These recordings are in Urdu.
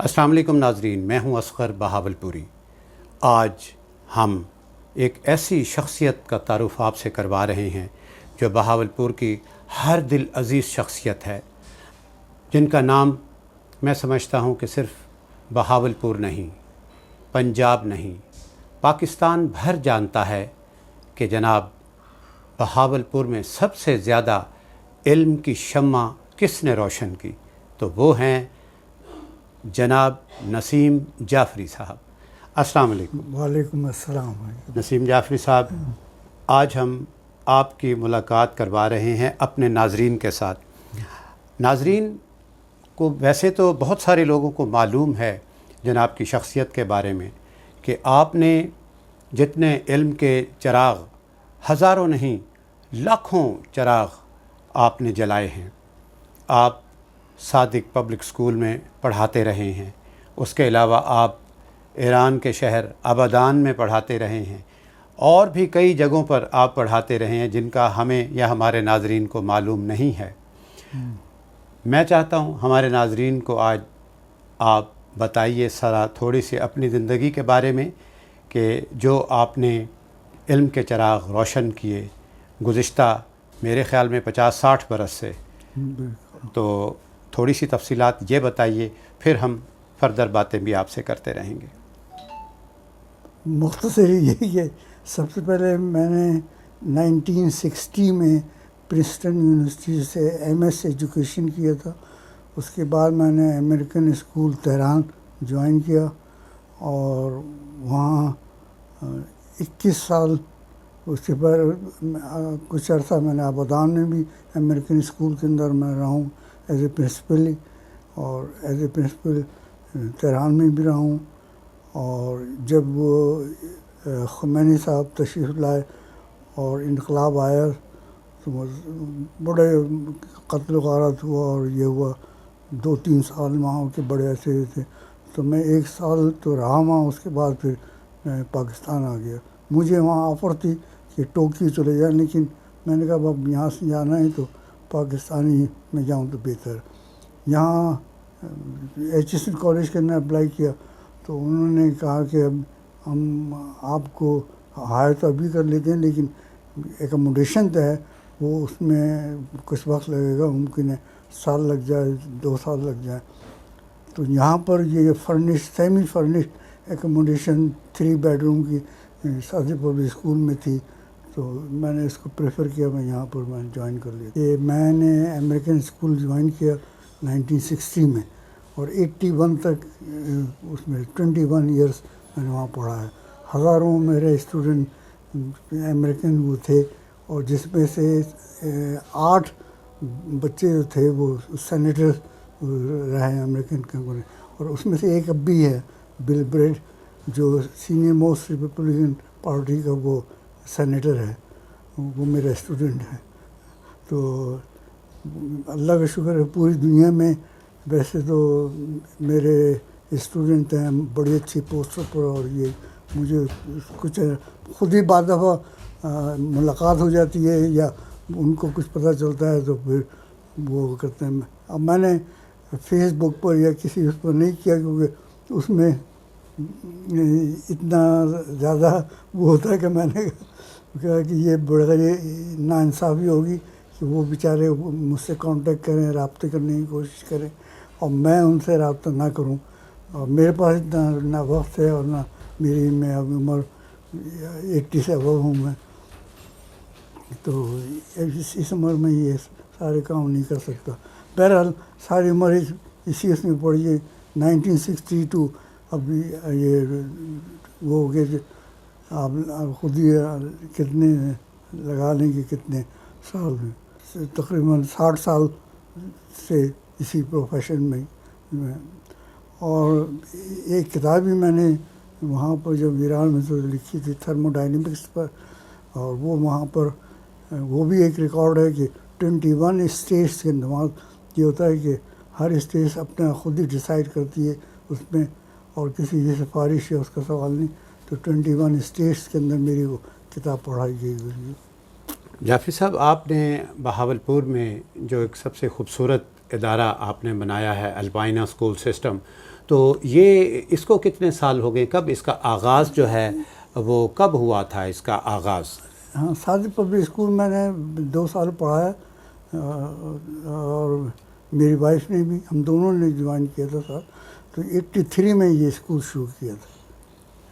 السلام علیکم ناظرین، میں ہوں اصغر بہاولپوری۔ آج ہم ایک ایسی شخصیت کا تعارف آپ سے کروا رہے ہیں جو بہاولپور کی ہر دل عزیز شخصیت ہے، جن کا نام میں سمجھتا ہوں کہ صرف بہاولپور نہیں، پنجاب نہیں، پاکستان بھر جانتا ہے کہ جناب بہاولپور میں سب سے زیادہ علم کی شمع کس نے روشن کی، تو وہ ہیں جناب نسیم جعفری صاحب۔ السلام علیکم۔ وعلیکم السلام۔ نسیم جعفری صاحب، آج ہم آپ کی ملاقات کروا رہے ہیں اپنے ناظرین کے ساتھ۔ ناظرین کو ویسے تو بہت سارے لوگوں کو معلوم ہے جناب کی شخصیت کے بارے میں کہ آپ نے جتنے علم کے چراغ، ہزاروں نہیں لاکھوں چراغ آپ نے جلائے ہیں۔ آپ صادق پبلک اسکول میں پڑھاتے رہے ہیں، اس کے علاوہ آپ ایران کے شہر آبادان میں پڑھاتے رہے ہیں، اور بھی کئی جگہوں پر آپ پڑھاتے رہے ہیں جن کا ہمیں یا ہمارے ناظرین کو معلوم نہیں ہے۔ میں چاہتا ہوں ہمارے ناظرین کو آج آپ بتائیے ذرا تھوڑی سی اپنی زندگی کے بارے میں کہ جو آپ نے علم کے چراغ روشن کیے گزشتہ میرے خیال میں 50-60 برس سے، تو تھوڑی سی تفصیلات یہ بتائیے، پھر ہم فردر باتیں بھی آپ سے کرتے رہیں گے۔ مختصر یہ کہ سب سے پہلے میں نے 1960 میں پرنسٹن یونیورسٹی سے ایم ایس ایجوکیشن کیا تھا۔ اس کے بعد میں نے امریکن اسکول تہران جوائن کیا اور وہاں 21 سال، اس کے بعد کچھ عرصہ میں نے آبادان میں بھی امریکن اسکول کے اندر میں رہا ہوں ایز اے پرنسپل، اور ایز اے پرنسپل تہران میں بھی رہا ہوں۔ اور جب وہ خمینی صاحب تشریف لائے اور انقلاب آیا تو بڑے قتل و غارت ہوا اور یہ ہوا، 2-3 سال وہاں کے بڑے ایسے تھے، تو میں 1 سال تو رہا وہاں، اس کے بعد پھر میں پاکستان آ گیا۔ مجھے وہاں آفر تھی کہ ٹوکیو چلے جائیں، لیکن میں نے کہا اب یہاں سے جانا ہے تو پاکستانی میں جاؤں تو بہتر۔ یہاں ایچ ایس کالج کے نے اپلائی کیا تو انہوں نے کہا کہ اب ہم آپ کو ہائر تو ابھی کر لیتے ہیں، لیکن ایکوموڈیشن تو ہے وہ، اس میں کچھ وقت لگے گا، ممکن ہے سال لگ جائے، 2 سال لگ جائے۔ تو یہاں پر یہ سیمی فرنش ایکوموڈیشن 3 بیڈروم کی صادق پبلک اسکول میں تھی، تو میں نے اس کو پریفر کیا، میں یہاں پر میں جوائن کر لیا۔ یہ میں نے امریکن اسکول جوائن کیا 1960 میں، اور 81 تک اس میں 21 ایئرس میں نے وہاں پڑھا ہے۔ ہزاروں میرے اسٹوڈنٹ امریکن وہ تھے، اور جس میں سے 8 بچے جو تھے وہ سینیٹر رہے ہیں امریکن کانگریس، اور اس میں سے ایک اب بھی ہے، بل بریڈ، جو سینئر موسٹ ریپبلکن پارٹی کا وہ سینیٹر ہے، وہ میرا اسٹوڈنٹ ہے۔ تو اللہ کا شکر ہے پوری دنیا میں ویسے تو میرے اسٹوڈنٹ ہیں بڑی اچھی پوسٹوں پر، اور یہ مجھے کچھ خود ہی بعض دفعہ ملاقات ہو جاتی ہے یا ان کو کچھ پتہ چلتا ہے تو پھر وہ کرتے ہیں۔ اب میں نے فیس بک پر یا کسی اس پر نہیں کیا، کیونکہ اس میں اتنا زیادہ وہ ہوتا ہے کہ میں نے کہا کہ یہ بڑے ناانصافی ہوگی کہ وہ بیچارے مجھ سے کانٹیکٹ کریں، رابطے کرنے کی کوشش کریں، اور میں ان سے رابطہ نہ کروں، اور میرے پاس اتنا نہ وقت ہے اور نہ میری، میں اب عمر 80 سے ابو ہوں میں، تو اس عمر میں یہ سارے کام نہیں کر سکتا۔ بہرحال ساری عمر اسی اس میں پڑی ہے۔ 1962 ابھی یہ وہ ہو گیا کہ آپ خود ہی کتنے لگا لیں کہ کتنے سال میں، تقریباً 60 سال سے اسی پروفیشن میں۔ اور ایک کتاب بھی میں نے وہاں پر جب ایران میں تو لکھی تھی تھرمو ڈائنمکس پر، اور وہ وہاں پر وہ بھی ایک ریکارڈ ہے کہ 21 اسٹیٹس کے اندر یہ ہوتا ہے کہ ہر اسٹیٹ اپنا خود ہی ڈیسائیڈ کرتی ہے اس میں، اور کسی کی سفارش ہے اس کا سوال نہیں، تو 21 اسٹیٹس کے اندر میری وہ کتاب پڑھائی گئی ہوئی ہے۔ جعفری صاحب، آپ نے بہاولپور میں جو ایک سب سے خوبصورت ادارہ آپ نے بنایا ہے الپائنا اسکول سسٹم، تو یہ اس کو کتنے سال ہو گئے؟ کب اس کا آغاز جو ہے وہ کب ہوا تھا اس کا آغاز؟ ہاں، صادق پبلک اسکول میں نے 2 سال پڑھایا، اور میری وائف نے بھی، ہم دونوں نے جوائن کیا تھا ساتھ. تو 83 میں یہ اسکول شروع کیا تھا.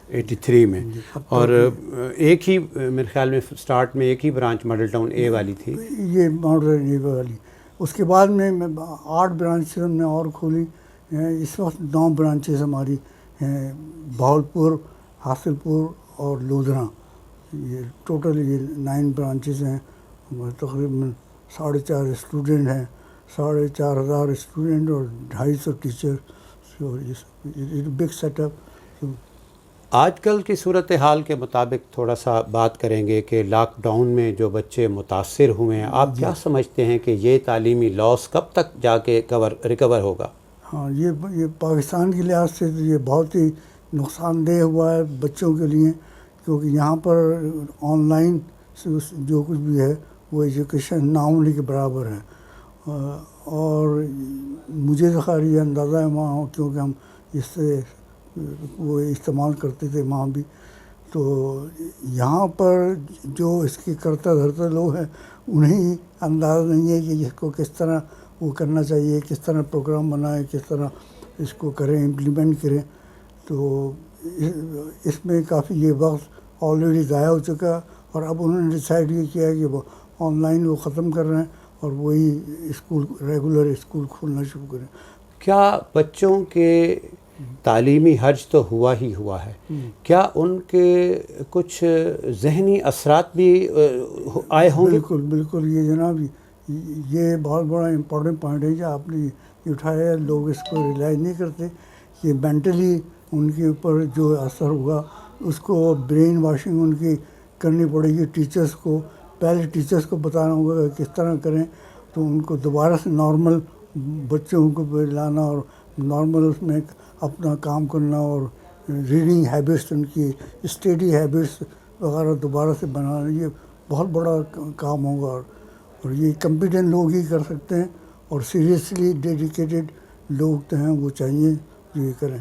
83 میں. اور ایک ہی میرے خیال میں سٹارٹ میں ایک ہی برانچ ماڈل ٹاؤن اے والی تھی. یہ ماڈل اے والی. اس کے بعد میں 8 برانچز ہم نے اور کھولی. اس وقت 9 برانچز ہماری ہیں، بہاولپور، حاصل پور اور لودھراں. یہ ٹوٹل یہ 9 برانچز ہیں. تقریباً 4.5 اسٹوڈنٹ ہیں، 4,500 اسٹوڈنٹ اور 250 ٹیچر. Big set up. آج کل کی صورتحال کے مطابق تھوڑا سا بات کریں گے کہ لاک ڈاؤن میں جو بچے متاثر ہوئے ہیں، آپ کیا سمجھتے ہیں کہ یہ تعلیمی لاس کب تک جا کے ریکور ہوگا؟ ہاں، یہ پاکستان کے لحاظ سے تو یہ بہت ہی نقصان دہ ہوا ہے بچوں کے لیے، کیونکہ یہاں پر آن لائن جو کچھ بھی ہے وہ ایجوکیشن ناؤمنی کے برابر ہے. اور مجھے تو خیر یہ اندازہ ہے وہاں، کیونکہ ہم اس سے وہ استعمال کرتے تھے وہاں بھی. تو یہاں پر جو اس کے کرتا دھرتا لوگ ہیں انہیں اندازہ نہیں ہے کہ اس کو کس طرح وہ کرنا چاہیے، کس طرح پروگرام بنائیں، کس طرح اس کو کریں، امپلیمنٹ کریں. تو اس میں کافی یہ وقت آلریڈی ضائع ہو چکا، اور اب انہوں نے ڈیسائیڈ یہ کیا کہ وہ آن لائن وہ ختم کر رہے ہیں اور وہی اسکول ریگولر اسکول کھولنا شروع کریں. کیا بچوں کے تعلیمی حرج تو ہوا ہی ہوا ہے، کیا ان کے کچھ ذہنی اثرات بھی آئے ہوں گے؟ بالکل یہ جناب، یہ بہت بڑا امپورٹنٹ پوائنٹ ہے جو آپ نے یہ اٹھایا ہے. لوگ اس کو ریلائز نہیں کرتے کہ مینٹلی ان کے اوپر جو اثر ہوا اس کو برین واشنگ ان کی کرنی پڑے گی. ٹیچرس کو پہلے ٹیچرس کو بتانا ہوگا کہ کس طرح کریں، تو ان کو دوبارہ سے نارمل بچوں کو لانا اور نارمل اس میں اپنا کام کرنا، اور ریڈنگ ہیبٹس ان کی اسٹڈی ہیبٹس وغیرہ دوبارہ سے بنانا، یہ بہت بڑا کام ہوگا. اور یہ کمپیٹنٹ لوگ ہی کر سکتے ہیں، اور سیریسلی ڈیڈیکیٹڈ لوگ تو ہیں وہ چاہیے جو یہ کریں.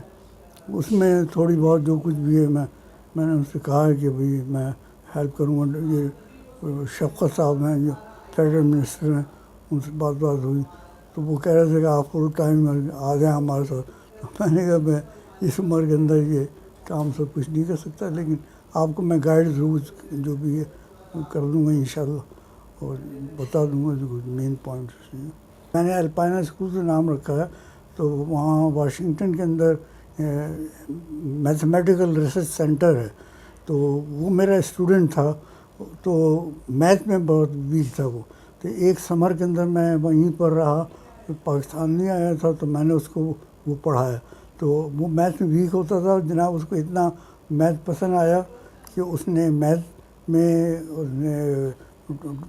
اس میں تھوڑی بہت جو کچھ بھی ہے میں نے ان سے کہا ہے کہ بھئی میں ہیلپ کروں گا. یہ شفقت صاحب ہیں جو فیڈرل منسٹر ہیں، ان سے بات ہوئی تو وہ کہہ رہے تھے کہ آپ فل ٹائم آ جائیں ہمارے ساتھ. میں نے کہا میں اس عمر کے اندر یہ کام سب کچھ نہیں کر سکتا، لیکن آپ کو میں گائیڈ ضرور جو بھی ہے کر دوں گا انشاءاللہ، اور بتا دوں گا جو کچھ مین پوائنٹس ہیں. میں نے الپائنا اسکول سے نام رکھا ہے. تو وہاں واشنگٹن کے اندر میتھمیٹیکل ریسرچ سینٹر ہے. تو وہ میرا اسٹوڈنٹ تھا، تو میتھ میں بہت ویک تھا وہ. تو ایک سمر کے اندر میں وہیں پر رہا، پاکستان نہیں آیا تھا، تو میں نے اس کو وہ پڑھایا. تو وہ میتھ میں ویک ہوتا تھا جناب، اس کو اتنا میتھ پسند آیا کہ اس نے میتھ میں اس نے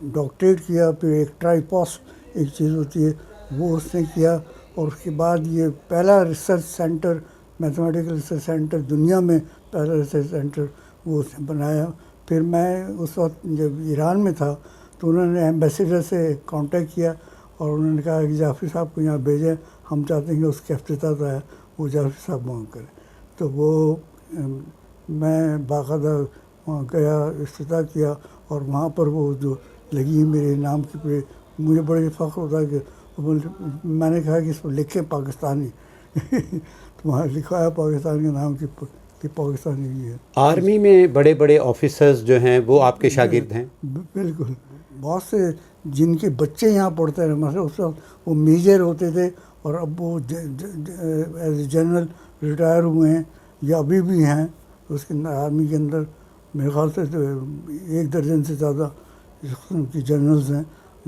ڈاکٹریٹ کیا. پھر ایک ٹرائپاس ایک چیز ہوتی ہے وہ اس نے کیا، اور اس کے بعد یہ پہلا research centre, mathematical research centre دنیا میں پہلا ریسرچ سینٹر وہ اس نے بنایا. پھر میں اس وقت جب ایران میں تھا تو انہوں نے ایمبیسیڈر سے کانٹیکٹ کیا، اور انہوں نے کہا کہ جعفری صاحب کو یہاں بھیجیں، ہم چاہتے ہیں کہ اس کا افتتاح ہے وہ جعفری صاحب وہاں کریں. تو وہ میں باقاعدہ وہاں گیا، افتتاح کیا، اور وہاں پر وہ جو لگی میرے نام کی پہ مجھے بڑے فخر ہوتا ہے کہ میں نے کہا کہ اس پر لکھیں پاکستانی تو وہاں لکھا ہے پاکستان کے نام کہ پاکستانی بھی ہے. آرمی میں بڑے بڑے آفیسرز جو ہیں وہ آپ کے شاگرد ہیں؟ بالکل، بہت سے جن کے بچے یہاں پڑھتے رہے. مثلا اس وقت وہ میجر ہوتے تھے، اور اب وہ ایز اے جنرل ریٹائر ہوئے ہیں یا ابھی بھی ہیں اس کے آرمی کے اندر. میرے خیال سے 1 درجن سے زیادہ اس قسم کی جنرلز ہیں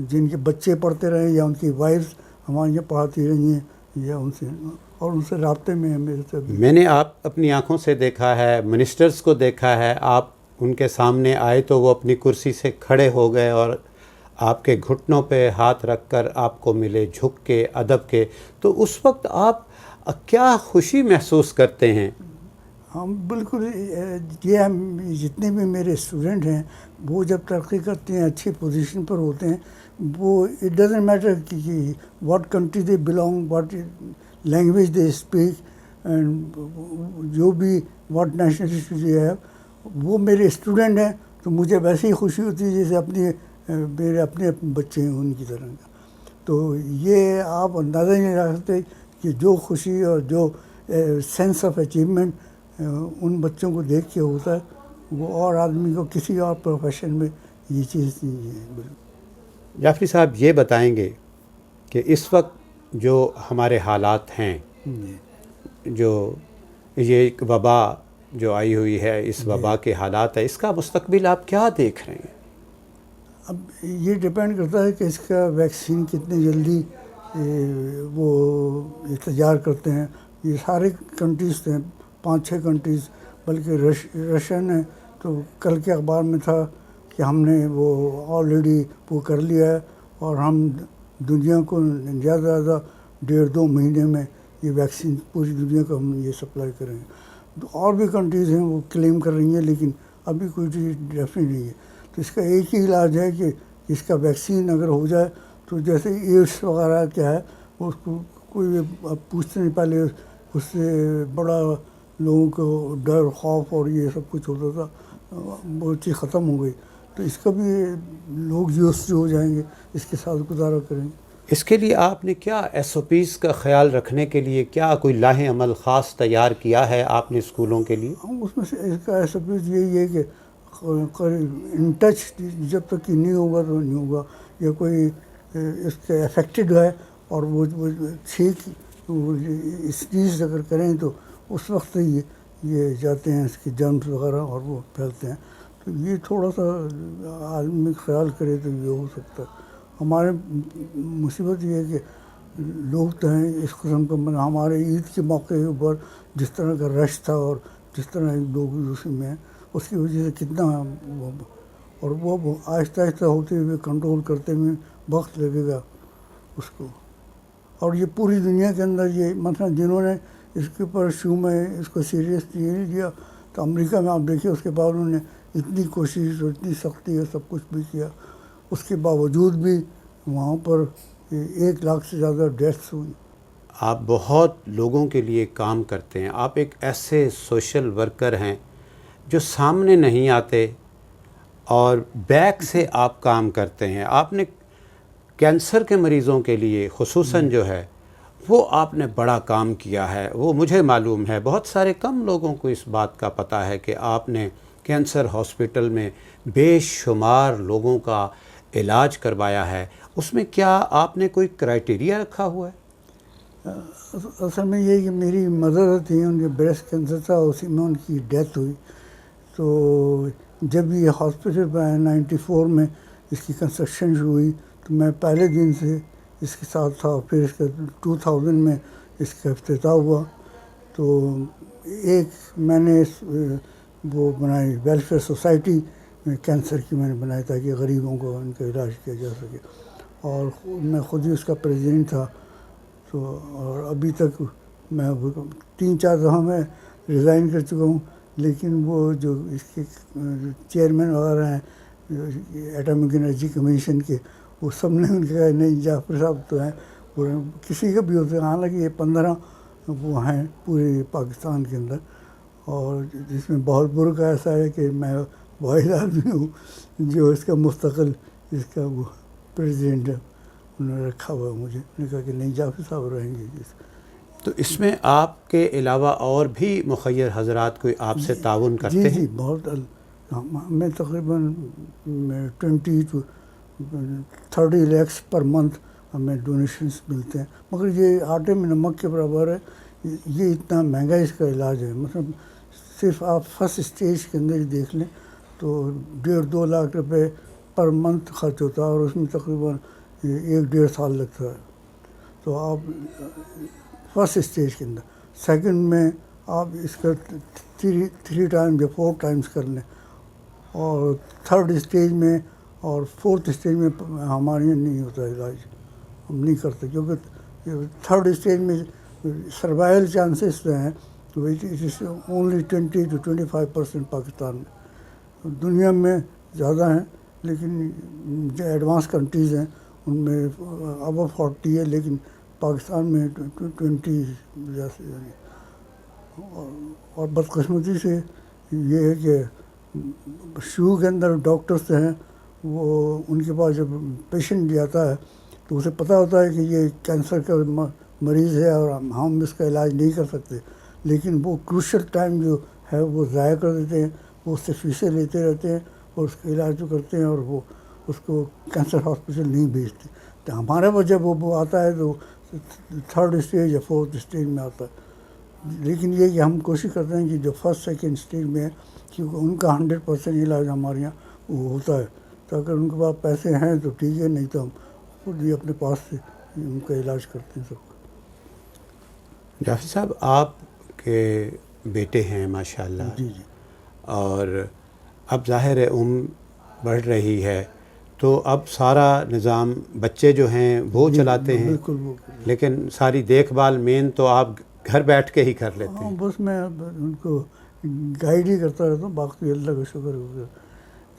جن کے بچے پڑھتے رہے، یا ان کی وائفز ہمارے یہاں پڑھاتی رہی ہیں، یا ان سے رابطے میں ہیں میرے سے. میں نے آپ اپنی آنکھوں سے دیکھا ہے، منسٹرز کو دیکھا ہے، آپ ان کے سامنے آئے تو وہ اپنی کرسی سے کھڑے ہو گئے اور آپ کے گھٹنوں پہ ہاتھ رکھ کر آپ کو ملے، جھک کے، ادب کے. تو اس وقت آپ کیا خوشی محسوس کرتے ہیں؟ ہم بالکل یہ ہم جتنے بھی میرے اسٹوڈنٹ ہیں وہ جب ترقی کرتے ہیں، اچھی پوزیشن پر ہوتے ہیں، وہ اٹ ڈزنٹ میٹر کہ what country they belong, what language they speak. And جو بھی واٹ نیشنلٹی ہے وہ میرے اسٹوڈنٹ ہیں تو مجھے ویسے ہی خوشی ہوتی ہے جیسے میرے اپنے بچے ہیں ان کی طرح کا. تو یہ آپ اندازہ نہیں لگا سکتے کہ جو خوشی اور جو سینس آف اچیومنٹ ان بچوں کو دیکھ کے ہوتا ہے وہ اور آدمی کو کسی اور پروفیشن میں یہ چیز نہیں ہے. بالکل. جعفری صاحب یہ بتائیں گے کہ اس وقت جو ہمارے حالات ہیں، جو یہ ایک وبا جو آئی ہوئی ہے، اس وبا کے حالات ہے، اس کا مستقبل آپ کیا دیکھ رہے ہیں؟ اب یہ ڈپینڈ کرتا ہے کہ اس کا ویکسین کتنی جلدی وہ تیار کرتے ہیں. یہ سارے کنٹریز ہیں، 5-6 کنٹریز، بلکہ رشین ہے تو کل کے اخبار میں تھا کہ ہم نے وہ آلریڈی وہ کر لیا ہے اور ہم دنیا کو زیادہ سے زیادہ 1.5-2 مہینے میں یہ ویکسین پوری دنیا کو ہم یہ سپلائی کریں گے. تو اور بھی کنٹریز ہیں وہ کلیم کر رہی ہیں لیکن ابھی کوئی چیز ڈیفینیٹ نہیں ہے. تو اس کا ایک ہی علاج ہے کہ اس کا ویکسین اگر ہو جائے تو جیسے ایڈس وغیرہ کیا ہے اس کو کوئی پوچھتے نہیں، پہلے اس سے بڑا لوگوں کو ڈر خوف اور یہ سب کچھ ہوتا تھا، وہ چیز ختم ہو گئی. تو اس کا بھی لوگ یوز ہو جائیں گے، اس کے ساتھ گزارا کریں گے. اس کے لیے آپ نے کیا SOPs کا خیال رکھنے کے لیے کیا کوئی لاہ عمل خاص تیار کیا ہے آپ نے اسکولوں کے لیے؟ اس میں سے اس کا SOPs یہی ہے کہ ان ٹچ جب تک کہ نہیں ہوگا تو نہیں ہوگا، یا کوئی اس کے افیکٹڈ ہے اور وہ ٹھیک اسنیز اگر کریں تو اس وقت یہ جاتے ہیں اس کے جرمز وغیرہ اور وہ پھیلتے ہیں. تو یہ تھوڑا سا آدمی خیال کرے تو یہ ہو سکتا ہے. ہمارے مصیبت یہ ہے کہ لوگ تو ہیں اس قسم کا، ہمارے عید کے موقع کے اوپر جس طرح کا رش تھا اور جس طرح لوگ اسی میں ہیں اس کی وجہ سے کتنا اور وہ آہستہ آہستہ ہوتے ہوئے کنٹرول کرتے ہوئے وقت لگے گا اس کو. اور یہ پوری دنیا کے اندر یہ مثلا جنہوں نے اس کے اوپر شروع میں اس کو سیریس نہیں لیا تو امریکہ میں آپ دیکھیے اس کے بعد انہوں نے اتنی کوشش اور اتنی سختی اور سب کچھ بھی کیا، اس کے باوجود بھی وہاں پر 1 لاکھ سے زیادہ ڈیتھس ہوئی. آپ بہت لوگوں کے لیے کام کرتے ہیں، آپ ایک ایسے سوشل ورکر ہیں جو سامنے نہیں آتے اور بیک سے آپ کام کرتے ہیں. آپ نے کینسر کے مریضوں کے لیے خصوصاً جو ہے وہ آپ نے بڑا کام کیا ہے، وہ مجھے معلوم ہے. بہت سارے کم لوگوں کو اس بات کا پتہ ہے کہ آپ نے کینسر ہاسپٹل میں بے شمار لوگوں کا علاج کروایا ہے. اس میں کیا آپ نے کوئی کرائٹیریا رکھا ہوا ہے؟ اصل میں یہ کہ میری مدر تھی، ان کے بریسٹ کینسر تھا، اسی میں ان کی ڈیتھ ہوئی. تو جب یہ ہاسپٹل میں 94 میں اس کی کنسٹرکشن شروع ہوئی تو میں پہلے دن سے اس کے ساتھ تھا. پھر اس کا 2000 میں اس کا افتتاح ہوا. تو ایک میں نے وہ بنائی ویلفیئر سوسائٹی کینسر کی میں نے بنائی تاکہ غریبوں کو ان کا علاج کیا جا سکے، اور میں خود ہی اس کا پریزیڈنٹ تھا. تو اور ابھی تک میں 3-4 دفعہ میں ریزائن کر چکا ہوں، لیکن وہ جو اس کے چیئرمین وغیرہ ہیں ایٹمک انرجی کمیشن کے، وہ سب نے ان کے کہا نہیں جعفر صاحب تو ہیں، وہ کسی کا بھی ہوتے ہیں. حالانکہ یہ 15 وہ ہیں پورے پاکستان کے اندر، اور جس میں بہت برا کا ایسا ہے کہ میں واحد آدمی ہوں جو اس کا مستقل اس کا وہ پریزیڈنٹ ہے. انہوں نے رکھا ہوا مجھے، انہوں نے کہا کہ نہیں جعفر صاحب رہیں گے. تو اس میں آپ کے علاوہ اور بھی مخیر حضرات کوئی آپ سے تعاون کرتے ہیں؟ جی بہت. ہمیں تقریباً 20 to 30 lakhs پر منتھ ہمیں ڈونیشنس ملتے ہیں، مگر یہ آٹے میں نمک کے برابر ہے. یہ اتنا مہنگا اس کا علاج ہے. مطلب صرف آپ فرسٹ اسٹیج کے اندر ہی دیکھ لیں تو 1.5-2 لاکھ روپے پر منتھ خرچ ہوتا ہے، اور اس میں تقریباً 1-1.5 سال لگتا ہے. تو آپ فرسٹ اسٹیج کے اندر، سیکنڈ میں آپ اس کا 3 ٹائمز یا 4 ٹائمز کر لیں، اور تھرڈ اسٹیج میں اور فورتھ اسٹیج میں ہمارے یہاں نہیں ہوتا علاج، ہم نہیں کرتے، کیونکہ تھرڈ اسٹیج میں سروائول چانسز جو ہیں it is only 20 to 25% Pakistan میں. دنیا میں زیادہ ہیں لیکن جو ایڈوانس کنٹریز ہیں ان میں ابو 40 ہے، لیکن پاکستان میں 20 جیسے. اور بدقسمتی سے یہ ہے کہ شروع کے اندر ڈاکٹرس ہیں وہ ان کے پاس جب پیشنٹ جاتا ہے تو اسے پتہ ہوتا ہے کہ یہ کینسر کا مریض ہے اور ہم اس کا علاج نہیں کر سکتے، لیکن وہ کروشل ٹائم جو ہے وہ ضائع کر دیتے ہیں، وہ اس سے فیسیں لیتے رہتے ہیں اور اس کا علاج جو کرتے ہیں اور وہ اس کو کینسر ہاسپٹل نہیں بھیجتے. تو ہمارے پاس جب وہ آتا ہے تو 3rd اسٹیج یا 4th اسٹیج میں آتا ہے. لیکن یہ کہ ہم کوشش کرتے ہیں کہ جو 1st 2nd اسٹیج میں ہے کیونکہ ان کا 100% علاج ہمارے یہاں وہ ہوتا ہے. تو اگر ان کے پاس پیسے ہیں تو ٹھیک ہے، نہیں تو ہم خود ہی اپنے پاس سے ان کا علاج کرتے ہیں سب کا. جعفر صاحب، آپ کے بیٹے ہیں ماشاءاللہ، جی جی اور اب ظاہر ہے عمر بڑھ رہی ہے تو اب سارا نظام بچے جو ہیں وہ چلاتے ہیں، بالکل لیکن ساری دیکھ بھال مین تو آپ گھر بیٹھ کے ہی کر لیتے ہاں، ہیں. بس میں ان کو گائیڈ ہی کرتا رہتا ہوں، باقی اللہ کا شکر ہوگا.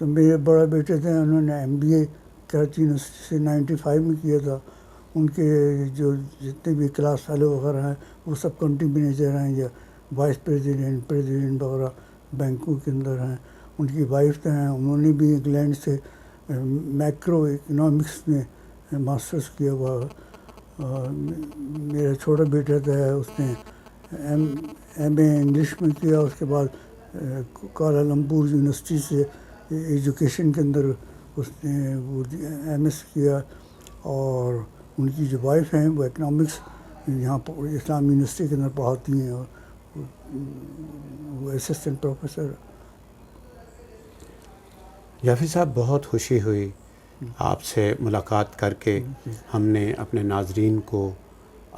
تو میرے بڑا بیٹے تھے، انہوں نے MBA کراچی یونیورسٹی سے 95 میں کیا تھا. ان کے جو جتنے بھی کلاس فیلو وغیرہ ہیں وہ سب کنٹری مینیجر ہیں یا وائس پریزیڈنٹ وغیرہ بینکوں کے اندر ہیں. ان کی وائف ہیں، انہوں نے بھی انگلینڈ سے میکرو اکنامکس میں ماسٹرز کیا ہوا. میرا چھوٹا بیٹا تھا، اس نے MA انگلش میں کیا. اس کے بعد کوالالمپور یونیورسٹی سے ایجوکیشن کے اندر اس نے وہ MS کیا. اور ان کی جو وائف ہیں وہ اکنامکس یہاں پر اسلام یونیورسٹی کے اندر پڑھاتی ہیں اور وہ اسسٹنٹ پروفیسر. جعفر صاحب، بہت خوشی ہوئی آپ سے ملاقات کر کے. ہم نے اپنے ناظرین کو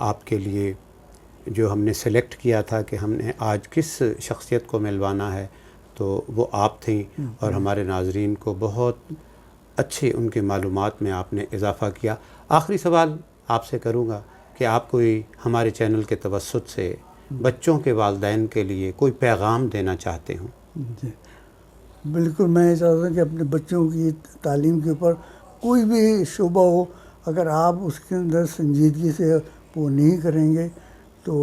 آپ کے لیے جو ہم نے سلیکٹ کیا تھا کہ ہم نے آج کس شخصیت کو ملوانا ہے تو وہ آپ تھیں، اور ہمارے ناظرین کو بہت اچھی ان کی معلومات میں آپ نے اضافہ کیا. آخری سوال آپ سے کروں گا کہ آپ کوئی ہمارے چینل کے توسط سے بچوں کے والدین کے لیے کوئی پیغام دینا چاہتے ہوں؟ جی بالکل، میں یہ چاہتا ہوں کہ اپنے بچوں کی تعلیم کے اوپر کوئی بھی شعبہ ہو، اگر آپ اس کے اندر سنجیدگی سے وہ نہیں کریں گے تو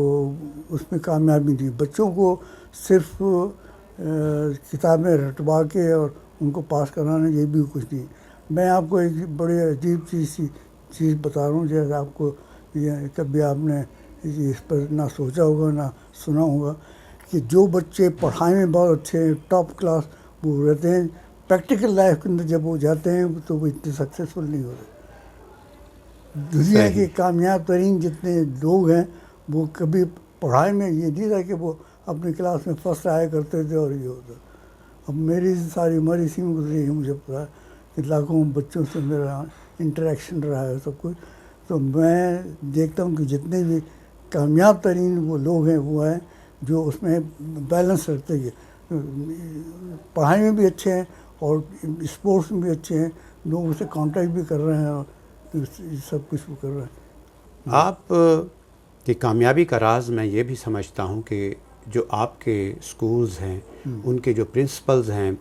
اس میں کامیابی نہیں. بچوں کو صرف کتابیں رٹوا کے اور ان کو پاس کرانا یہ بھی کچھ نہیں. میں آپ کو ایک بڑی عجیب چیز بتا رہا ہوں، جیسے آپ کو کبھی آپ نے اس پر نہ سوچا ہوگا نہ سنا ہوگا کہ جو بچے پڑھائی میں بہت اچھے ہیں، ٹاپ کلاس وہ رہتے ہیں، پریکٹیکل لائف کے اندر جب وہ جاتے ہیں تو وہ اتنے سکسیزفل نہیں ہوتے. دنیا کے کامیاب ترین جتنے لوگ ہیں وہ کبھی پڑھائی میں یہ نہیں تھا کہ وہ اپنی کلاس میں فرسٹ آیا کرتے تھے اور یہ ہوتا. اب میری ساری عمر اسی میں گزری ہے، مجھے پتا ہے کہ لاکھوں بچوں سے میرا انٹریکشن رہا ہے سب کچھ. تو میں دیکھتا ہوں کہ جتنے بھی کامیاب ترین وہ لوگ ہیں وہ ہیں جو اس میں بیلنس رکھتے ہیں، پڑھائی میں بھی اچھے ہیں اور اسپورٹس میں بھی اچھے ہیں، لوگوں سے کانٹیکٹ بھی کر رہے ہیں اور سب کچھ وہ کر رہے ہیں. آپ کی کامیابی کا راز میں یہ بھی سمجھتا ہوں کہ جو آپ کے سکولز ہیں ان کے جو پرنسپلز ہیں،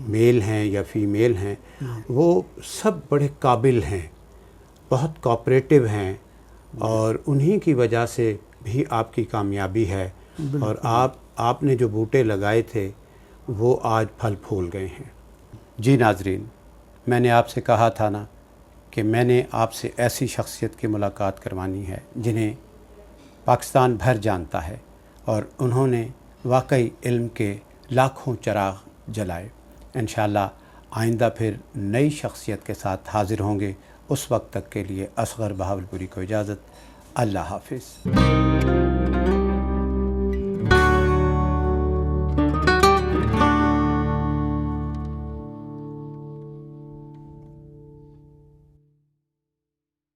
میل ہیں یا فیمیل ہیں، وہ سب بڑے قابل ہیں، بہت کوآپریٹو ہیں، اور انہی کی وجہ سے بھی آپ کی کامیابی ہے. اور آپ نے جو بوٹے لگائے تھے وہ آج پھل پھول گئے ہیں. جی ناظرین، میں نے آپ سے کہا تھا نا کہ میں نے آپ سے ایسی شخصیت کی ملاقات کروانی ہے جنہیں پاکستان بھر جانتا ہے، اور انہوں نے واقعی علم کے لاکھوں چراغ جلائے. انشاءاللہ آئندہ پھر نئی شخصیت کے ساتھ حاضر ہوں گے. اس وقت تک کے لیے اصغر بہاولپوری کو اجازت. اللہ حافظ.